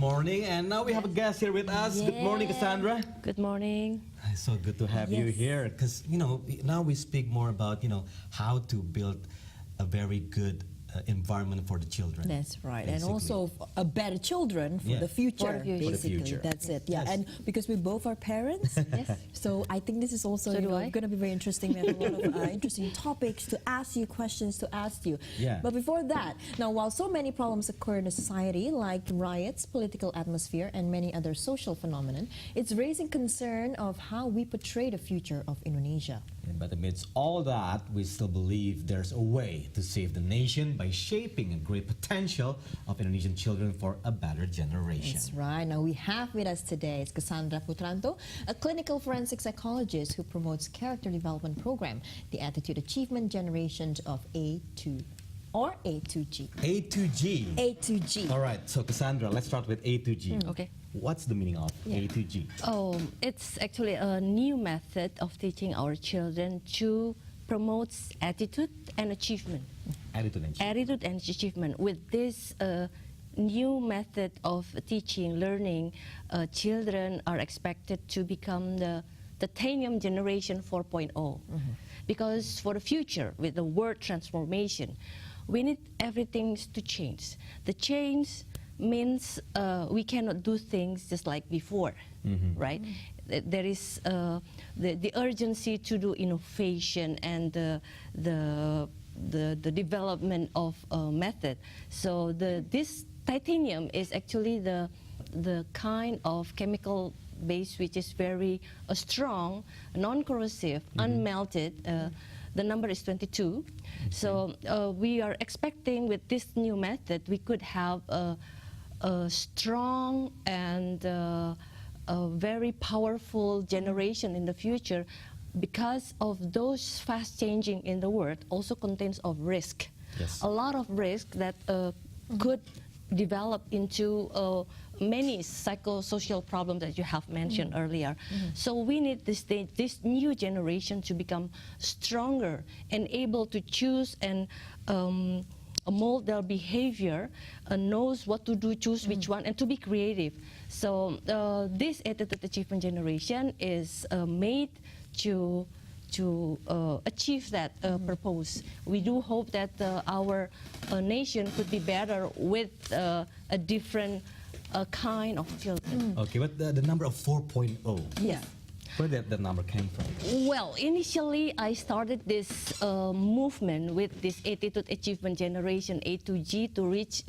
morning, and now we have a guest here with us. Good morning, Kasandra. Good morning. It's so good to have you here, because now we speak more about how to build a very good environment for the children. That's right, basically. and also a better children for the future. For the future. Basically, For the future. that's it. Yeah, Yes. and because we both are parents, Yes. so I think this is also going to be very interesting. We have a lot of interesting topics to ask you, questions to ask you. Yeah. But before that, now while so many problems occur in the society, like riots, political atmosphere, and many other social phenomena, it's raising concern of how we portray the future of Indonesia. But amidst all that, we still believe there's a way to save the nation by shaping a great potential of Indonesian children for a better generation. That's right. Now we have with us today is Kasandra Putranto, a clinical forensic psychologist who promotes character development program, the Attitude Achievement Generation of A2 or A2G. A2G. A2G. All right, so Cassandra, let's start with A2G. Okay. What's the meaning of A2G? Oh, it's actually a new method of teaching our children to promote attitude and achievement. Attitude and Attitude and achievement. With this new method of teaching, learning, children are expected to become the titanium generation 4.0. Because for the future, with the world transformation, we need everything to change. The change means we cannot do things just like before, right? There is the urgency to do innovation and the development of method. So this titanium is actually the kind of chemical base which is very strong, non-corrosive, unmelted. The number is 22. So we are expecting with this new method we could have a strong and a very powerful generation in the future, because of those fast changing in the world also contains of risk. Yes. A lot of risk that could develop into many psychosocial problems that you have mentioned earlier. So we need this new generation to become stronger and able to choose and mold their behavior, knows what to do, choose which one, and to be creative. So this attitude achievement generation is made to achieve that purpose. We do hope that our nation could be better with a different kind of children. Okay, but the number of 4.0. Yeah. Where did that number came from? Well, initially I started this movement with this attitude achievement generation A2G to reach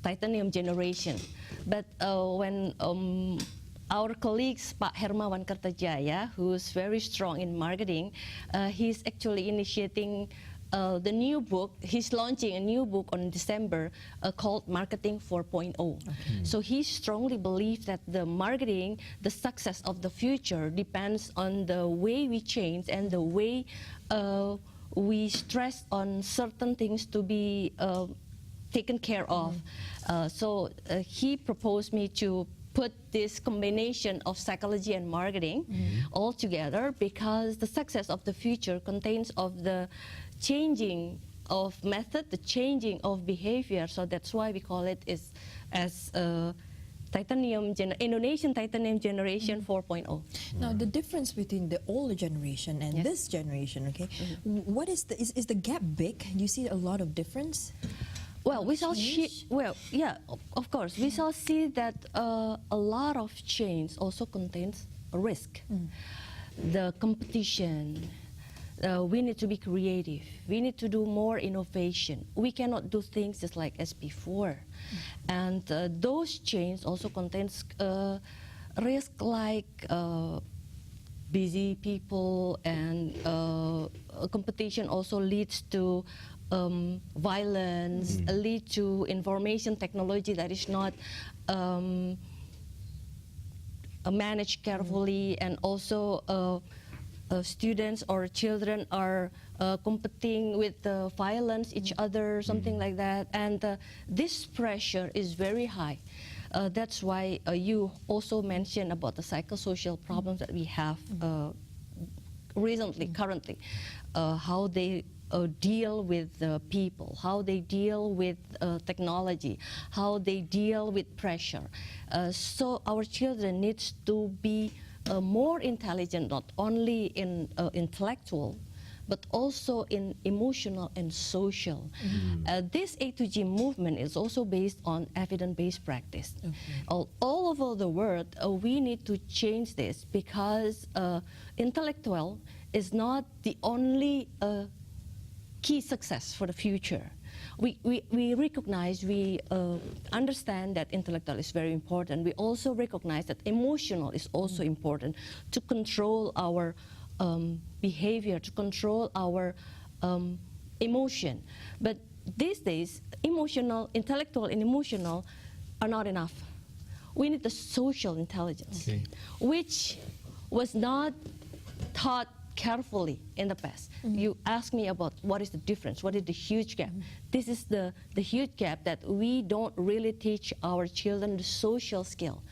titanium generation. But when our colleagues, Pak Hermawan Kertajaya, who's very strong in marketing, he's actually initiating the new book. He's launching a new book on December called Marketing 4.0. So he strongly believes that the marketing, the success of the future depends on the way we change and the way we stress on certain things to be taken care of. So he proposed me to put this combination of psychology and marketing all together, because the success of the future contains of the changing of method, the changing of behavior. So that's why we call it as Indonesian titanium generation 4.0. Now the difference between the older generation and this generation, okay, what is the gap big? Do you see a lot of difference? Well, we shall of course, we shall see that a lot of change also contains a risk. The competition, we need to be creative. We need to do more innovation. We cannot do things just like as before. And those change also contains risk like busy people, and competition also leads to violence, lead to information technology that is not managed carefully, and also students or children are competing with violence each other, something like that, and this pressure is very high. That's why you also mentioned about the psychosocial problems that we have recently, currently, how they deal with people, how they deal with technology, how they deal with pressure. So our children needs to be more intelligent, not only in intellectual, but also in emotional and social. This A to G movement is also based on evidence-based practice. All over the world, we need to change this because intellectual is not the only key success for the future. We recognize, we understand that intellectual is very important. We also recognize that emotional is also important to control our behavior, to control our emotion. But these days, intellectual and emotional are not enough. We need the social intelligence, which was not taught carefully in the past. You ask me about what is the difference, what is the huge gap. This is the huge gap, that we don't really teach our children the social skill.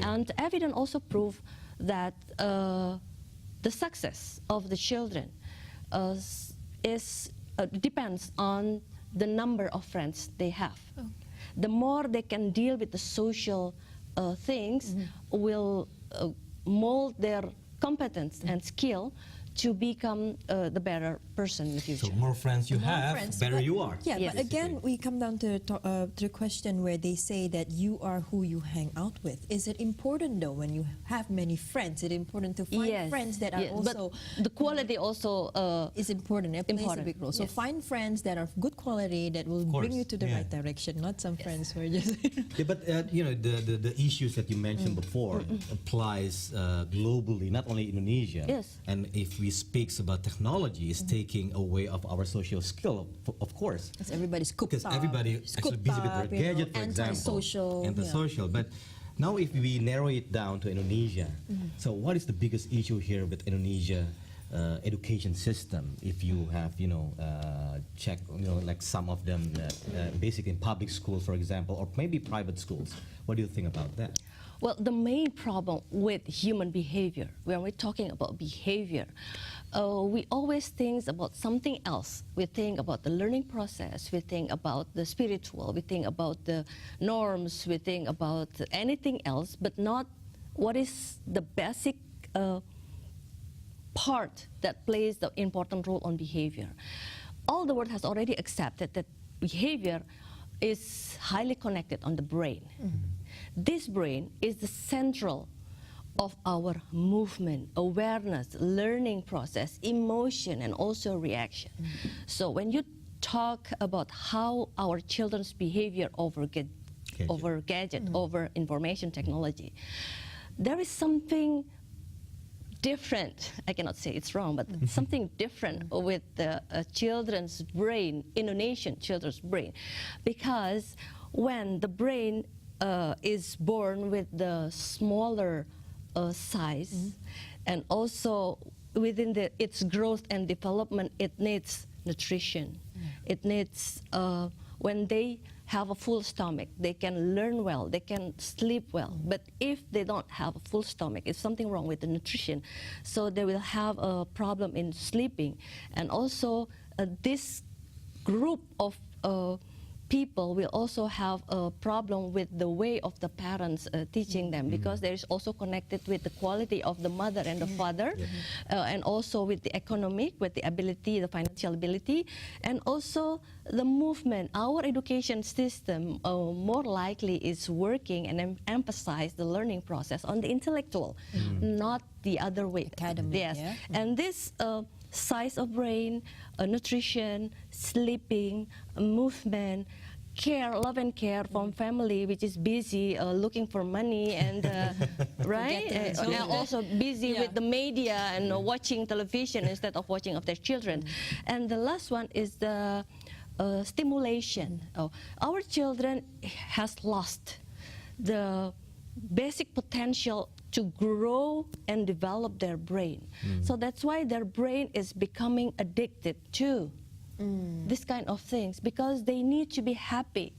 And evidence also prove that the success of the children depends on the number of friends they have. The more they can deal with the social things will mold their competence and skill to become the better person in the future. So more friends you have, better you are. Yeah, Yes. but again, we come down to the question where they say that you are who you hang out with. Is it important though, when you have many friends, is it important to find friends that are also... But the quality also is important. It plays a big role. So Yes. find friends that are of good quality, that will bring you to the right direction, not some friends who are just... Yeah, but you know, the issues that you mentioned before applies globally, not only Indonesia. Yes. And if we speak about technology, it's taking away of our social skill, of course. Because everybody's cooped Because up, everybody actually busy with their gadget, for example. Antisocial. Antisocial. But now if we narrow it down to Indonesia, so what is the biggest issue here with Indonesia education system? If you have, check, like some of them basic in public schools, for example, or maybe private schools. What do you think about that? Well, the main problem with human behavior, when we're talking about behavior, we always think about something else. We think about the learning process, we think about the spiritual, we think about the norms, we think about anything else, but not what is the basic part that plays the important role on behavior. All the world has already accepted that behavior is highly connected on the brain. This brain is the central of our movement, awareness, learning process, emotion, and also reaction. So when you talk about how our children's behavior over gadget, over information technology, there is something different. I cannot say it's wrong, but something different with the children's brain, Indonesian children's brain, because when the brain is born with the smaller size, and also within its growth and development, it needs nutrition. It needs, when they have a full stomach, they can learn well, they can sleep well. But if they don't have a full stomach, it's something wrong with the nutrition. So they will have a problem in sleeping. And also this group of people will also have a problem with the way of the parents teaching them, because there is also connected with the quality of the mother and the father, and also with the economic, with the ability, the financial ability, and also the movement. Our education system more likely is working and emphasize the learning process on the intellectual, not the other way. Academic, yes. yeah. And this size of brain, nutrition, sleeping, movement, care, love and care from family, which is busy looking for money and right, and also busy with the media and watching television instead of watching of their children. And the last one is the stimulation. Our children has lost the basic potential to grow and develop their brain. So that's why their brain is becoming addicted to this kind of things, because they need to be happy.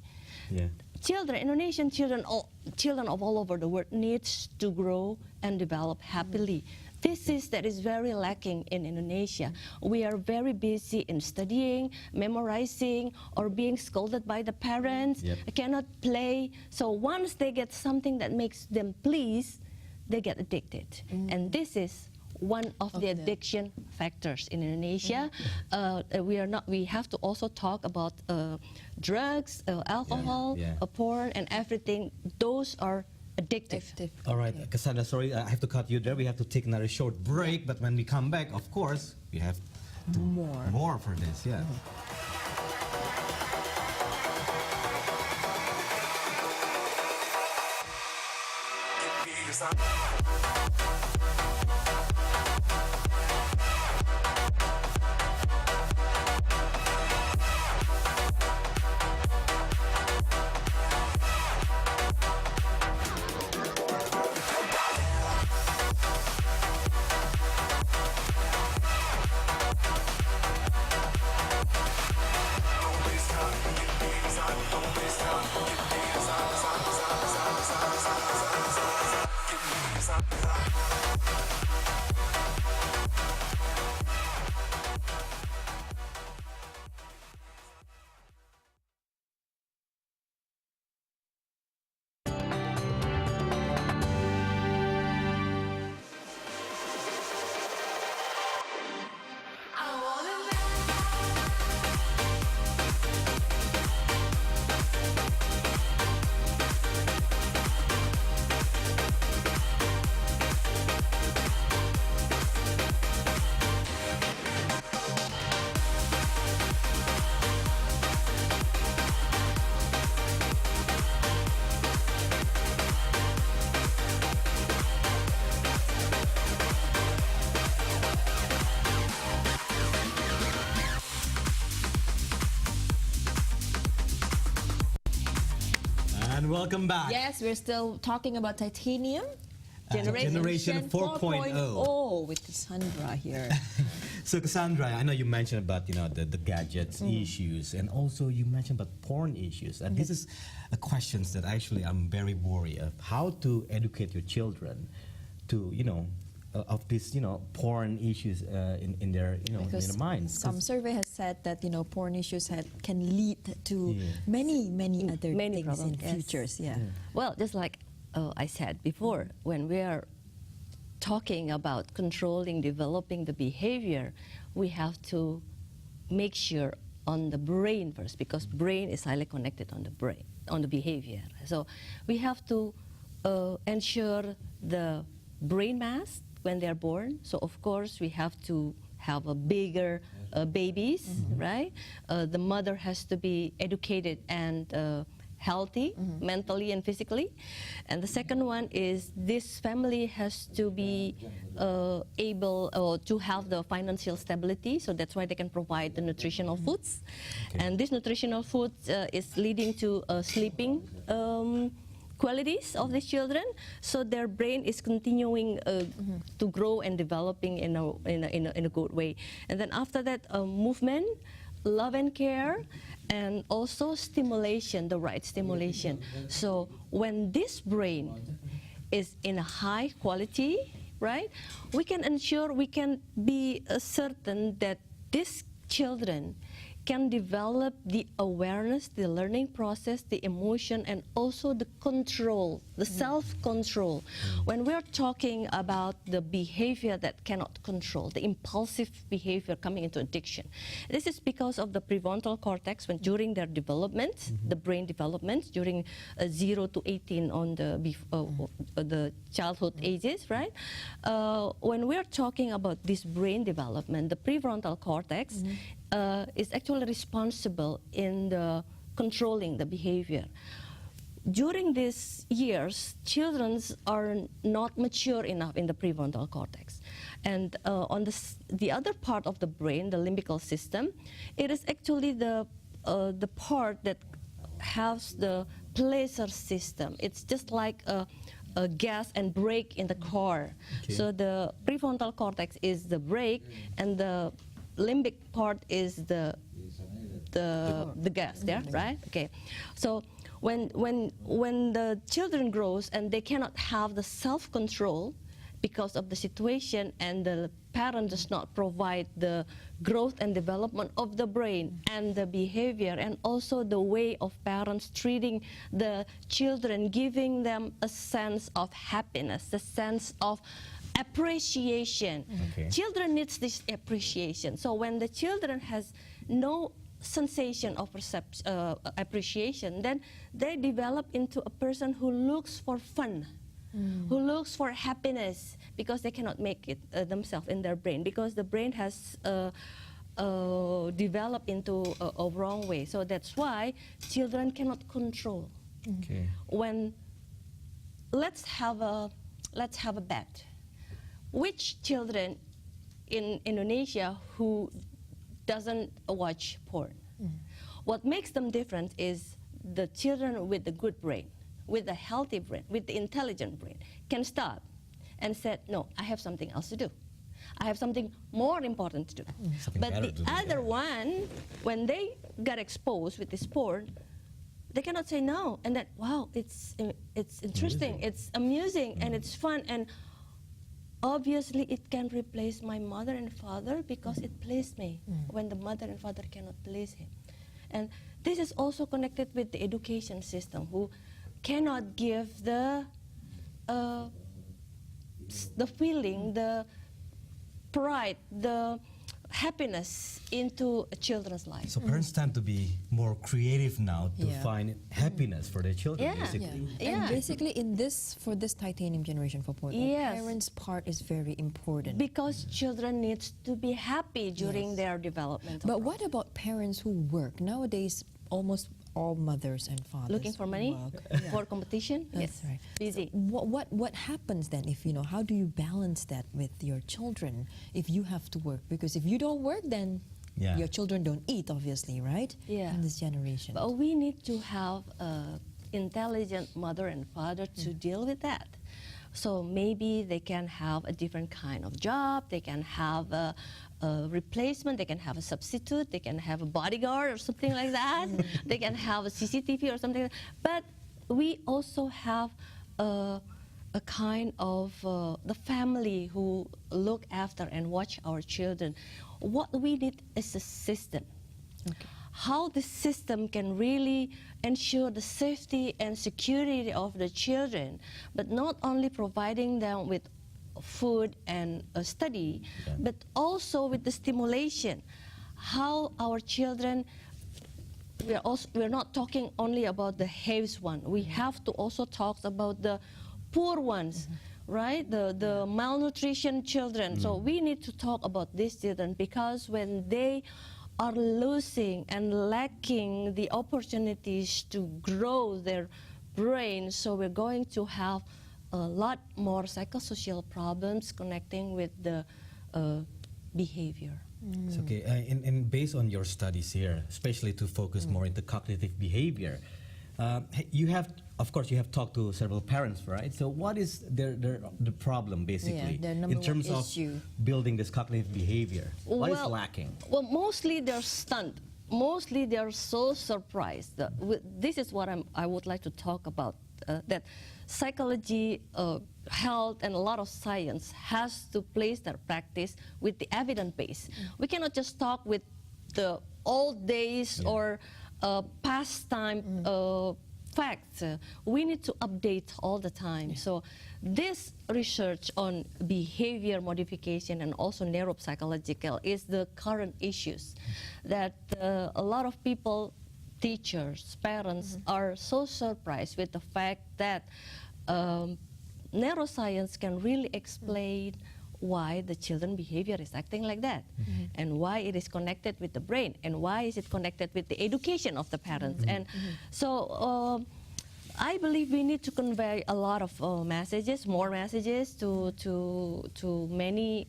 Children, Indonesian children, children of all over the world needs to grow and develop happily. That is very lacking in Indonesia. We are very busy in studying, memorizing, or being scolded by the parents. Yep. Cannot play. So once they get something that makes them pleased, they get addicted. And this is one of the addiction factors in Indonesia. We have to also talk about drugs, alcohol, porn, and everything. Those are addictive. All right, Kasandra, sorry, I have to cut you there. We have to take another short break, but when we come back, of course, we have more for this. Yeah. And welcome back. Yes, we're still talking about titanium. Generation 4.0 with Kasandra here. So Kasandra, I know you mentioned about the gadgets issues, and also you mentioned about porn issues. And this is a questions that actually I'm very worried of. How to educate your children to of these porn issues in their in their minds. Some survey has said that porn issues can lead to many other things problems. in futures. Yeah. Well, just like I said before, when we are talking about controlling, developing the behavior, we have to make sure on the brain first, because brain is highly connected on the brain, on the behavior. So we have to ensure the brain mass when they're born. So of course we have to have a bigger babies, right? The mother has to be educated and healthy, mentally and physically. And the second one is this family has to be able to have the financial stability, so that's why they can provide the nutritional foods. And this nutritional food is leading to sleeping qualities of the children, so their brain is continuing to grow and developing in a good way. And then after that, movement, love and care, and also stimulation, the right stimulation. So when this brain is in a high quality, right, we can ensure, we can be certain that these children can develop the awareness, the learning process, the emotion, and also the control, the self-control. When we're talking about the behavior that cannot control, the impulsive behavior coming into addiction, this is because of the prefrontal cortex when during their development, the brain development, during 0 to 18 on the childhood ages, right? When we're talking about this brain development, the prefrontal cortex is actually responsible in the controlling the behavior. During these years, children are not mature enough in the prefrontal cortex. And on the other part of the brain, the limbical system, it is actually the part that has the pleasure system. It's just like a gas and brake in the car. So the prefrontal cortex is the brake, and the limbic part is the gas there, right? Okay. So when the children grows and they cannot have the self-control, because of the situation and the parent does not provide the growth and development of the brain and the behavior, and also the way of parents treating the children, giving them a sense of happiness, a sense of appreciation. Okay. Children needs this appreciation. So when the children has no sensation of appreciation, then they develop into a person who looks for fun, who looks for happiness, because they cannot make it themselves in their brain, because the brain has developed into a wrong way. So that's why children cannot control. Okay. When let's have a bet. Which children in Indonesia who doesn't watch porn? What makes them different is the children with the good brain, with the healthy brain, with the intelligent brain, can stop and say, no, I have something else to do. I have something more important to do. Something But better the to do, other yeah. one, when they got exposed with this porn, they cannot say no. And that, wow, it's interesting, it's amusing, and it's fun. And obviously, it can replace my mother and father because it pleased me when the mother and father cannot please him. And this is also connected with the education system, who cannot give the feeling, the pride, the happiness into a children's life. So parents tend to be more creative now to Yeah. find happiness for their children, Yeah. basically. And basically, for this titanium generation 4.0, Yes. parents' part is very important. Because children needs to be happy during Yes. their development. But what about parents who work? Nowadays, almost all mothers and fathers Looking for money work. for competition? That's yes. right. Busy. What happens then if, how do you balance that with your children if you have to work? Because if you don't work, then Yeah. your children don't eat, obviously, right? Yeah. In this generation. But we need to have an intelligent mother and father to deal with that. So maybe they can have a different kind of job, they can have a replacement, they can have a substitute, they can have a bodyguard or something like that, they can have a CCTV or something like that. But we also have a kind of the family who look after and watch our children. What we need is a system. Okay. How the system can really ensure the safety and security of the children, but not only providing them with food and study, Yeah. but also with the stimulation. How our children, we're not talking only about the haves one. We have to also talk about the poor ones, right? The malnutrition children. So we need to talk about these children, because when they are losing and lacking the opportunities to grow their brain, so we're going to have a lot more psychosocial problems connecting with the behavior. It's okay. And based on your studies here, especially to focus more into cognitive behavior, you have, of course, you have talked to several parents, right? So what is the problem, basically, their number in terms one of issue. building this cognitive behavior? What is Well- lacking? Well, mostly they're stunned. Mostly they're so surprised. This is what I would like to talk about, that psychology, health, and a lot of science has to place their practice with the evidence base. We cannot just talk with the old days or pastime facts. We need to update all the time. So this research on behavior modification and also neuropsychological is the current issues that a lot of people, teachers, parents are so surprised with the fact that neuroscience can really explain why the children behavior is acting like that, and why it is connected with the brain, and why is it connected with the education of the parents. And so I believe we need to convey a lot of messages, more messages to many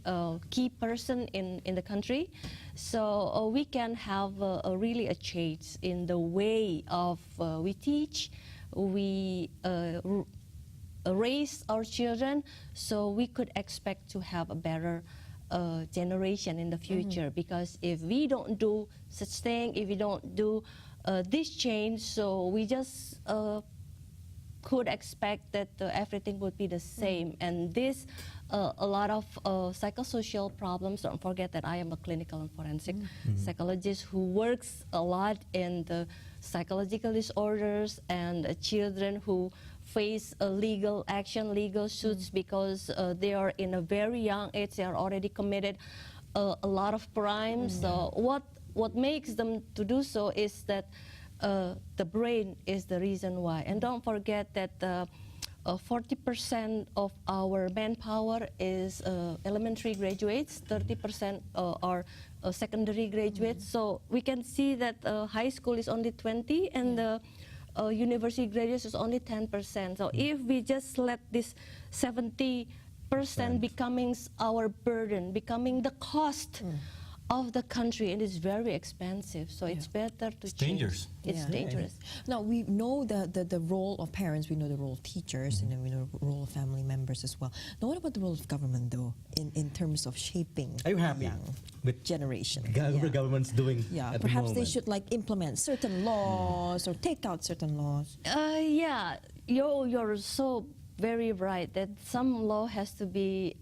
key person in the country, so we can have really a change in the way of we teach, we raise our children, so we could expect to have a better generation in the future. Because if we don't do such thing, if we don't do this change, so we just could expect that everything would be the same, and this a lot of psychosocial problems. Don't forget that I am a clinical and forensic psychologist who works a lot in the psychological disorders and children who face a legal action, legal suits because they are in a very young age, they are already committed a lot of crimes. So what makes them to do so is that the brain is the reason why. And don't forget that 40% of our manpower is elementary graduates, 30% are secondary graduates. So we can see that high school is only 20 and the university graduates is only 10%. So if we just let this 70% becoming our burden, becoming the cost of the country, and it's very expensive, so it's better to change. Dangerous. It's dangerous. Now, we know the role of parents, we know the role of teachers, and then we know the role of family members as well. Now, what about the role of government, though, in terms of shaping Are you happy young with generation? government's doing at the perhaps moment? they should like implement certain laws or take out certain laws. Yeah, you're so very right that some law has to be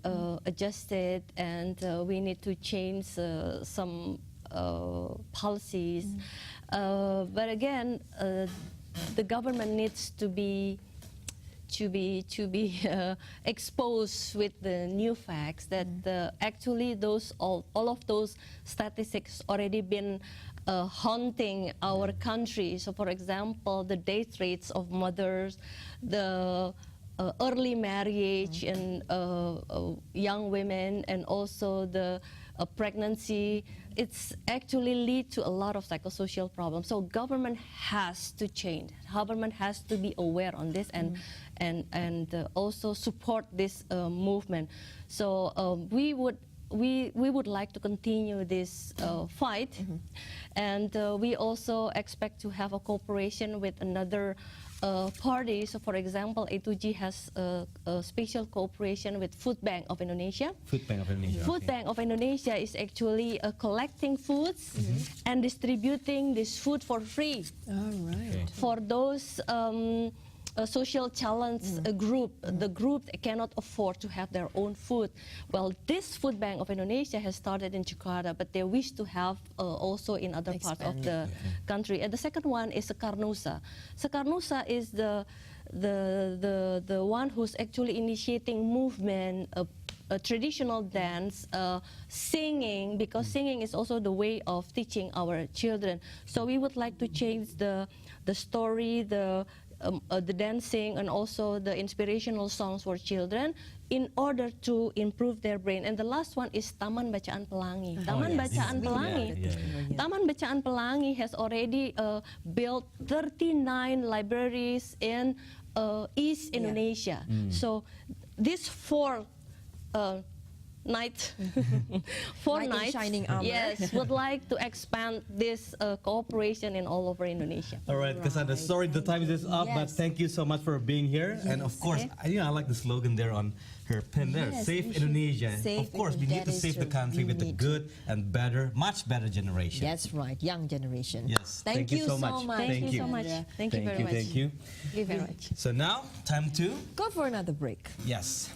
adjusted, and we need to change some policies. But again, the government needs to be exposed with the new facts that actually all of those statistics already been haunting our country. So, for example, the death rates of mothers, the early marriage and young women, and also the pregnancy, it's actually lead to a lot of psychosocial problems. So government has to change. Government has to be aware on this and also support this movement. So we would like to continue this fight, and we also expect to have a cooperation with another party. So, for example, A2G has a special cooperation with Food Bank of Indonesia. Food Bank of Indonesia. Food Bank of Indonesia is actually collecting foods and distributing this food for free. All right. For those a social challenge group, the group that cannot afford to have their own food. Well, this Food Bank of Indonesia has started in Jakarta, but they wish to have also in other parts of the country. And the second one is Sekarnusa. Sekarnusa is the one who's actually initiating movement, a traditional dance, singing, because singing is also the way of teaching our children. So we would like to change the story, the dancing, and also the inspirational songs for children in order to improve their brain. And the last one is Taman Bacaan Pelangi. Taman Bacaan Pelangi. Taman Bacaan Pelangi has already built 39 libraries in East Indonesia. So these four nights, shining armor. yes, would like to expand this cooperation in all over Indonesia. All right, Kasandra, sorry the time is up, but thank you so much for being here. And of course, I like the slogan there on her pin there, Save Indonesia. Of course, we need to save the country with a good and better, much better generation. That's right, young generation. Yes, Thank you so much. Thank you so much. Thank you very much. Thank you. Thank you very much. So now, time to Go for another break. yes.